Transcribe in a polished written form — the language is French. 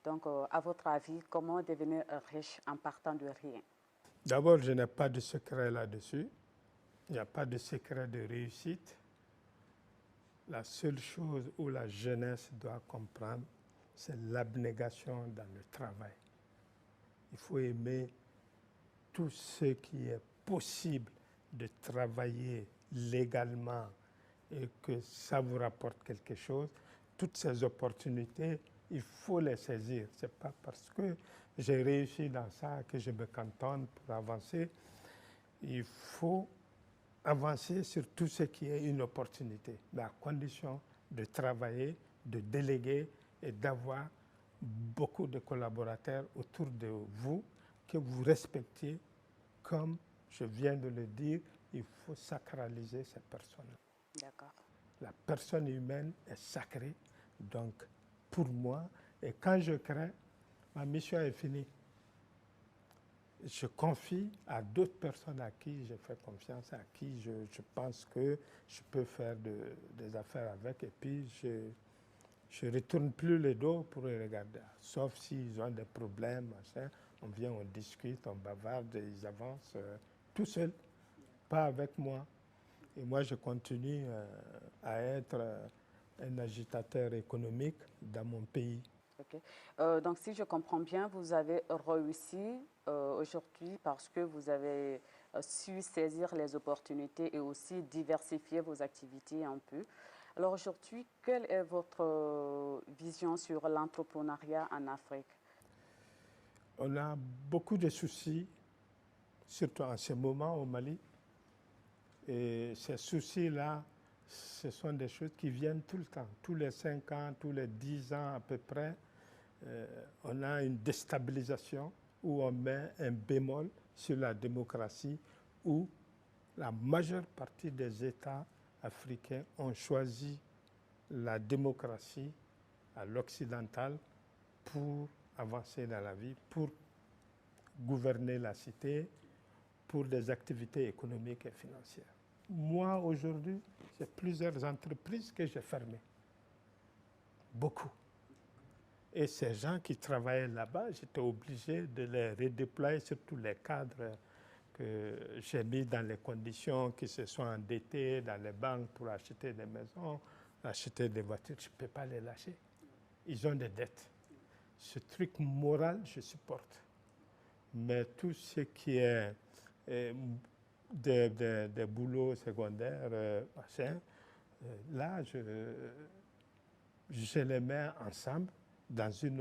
Donc, à votre avis, comment devenir riche en partant de rien? D'abord, je n'ai pas de secret là-dessus. Il n'y a pas de secret de réussite. La seule chose où la jeunesse doit comprendre, c'est l'abnégation dans le travail. Il faut aimer tout ce qui est possible de travailler légalement et que ça vous rapporte quelque chose. Toutes ces opportunités, il faut les saisir. Ce n'est pas parce que j'ai réussi dans ça que je me cantonne pour avancer. Il faut avancer sur tout ce qui est une opportunité, mais à condition de travailler, de déléguer et d'avoir beaucoup de collaborateurs autour de vous que vous respectiez. Comme je viens de le dire, il faut sacraliser ces personnes. D'accord. La personne humaine est sacrée, donc pour moi, et quand je crée, ma mission est finie. Je confie à d'autres personnes à qui je fais confiance, à qui je pense que je peux faire des affaires avec, et puis je ne retourne plus le dos pour les regarder. Sauf s'ils ont des problèmes, machin, on vient, on discute, on bavarde, ils avancent tout seuls, pas avec moi. Et moi, je continue à être un agitateur économique dans mon pays. Ok. Donc, si je comprends bien, vous avez réussi aujourd'hui parce que vous avez su saisir les opportunités et aussi diversifier vos activités un peu. Alors aujourd'hui, quelle est votre vision sur l'entrepreneuriat en Afrique? On a beaucoup de soucis, surtout en ce moment au Mali. Et ces soucis-là, ce sont des choses qui viennent tout le temps. Tous les 5 ans, tous les 10 ans à peu près, on a une déstabilisation où on met un bémol sur la démocratie, où la majeure partie des États africains ont choisi la démocratie à l'occidental pour avancer dans la vie, pour gouverner la cité, pour des activités économiques et financières. Moi, aujourd'hui, j'ai plusieurs entreprises que j'ai fermées. Beaucoup. Et ces gens qui travaillaient là-bas, j'étais obligé de les redéployer sur tous les cadres que j'ai mis dans les conditions, qui se sont endettés dans les banques pour acheter des maisons, acheter des voitures. Je ne peux pas les lâcher. Ils ont des dettes. Ce truc moral, je supporte. Mais tout ce qui est des boulots secondaires, machin, là, je les mets ensemble dans une autre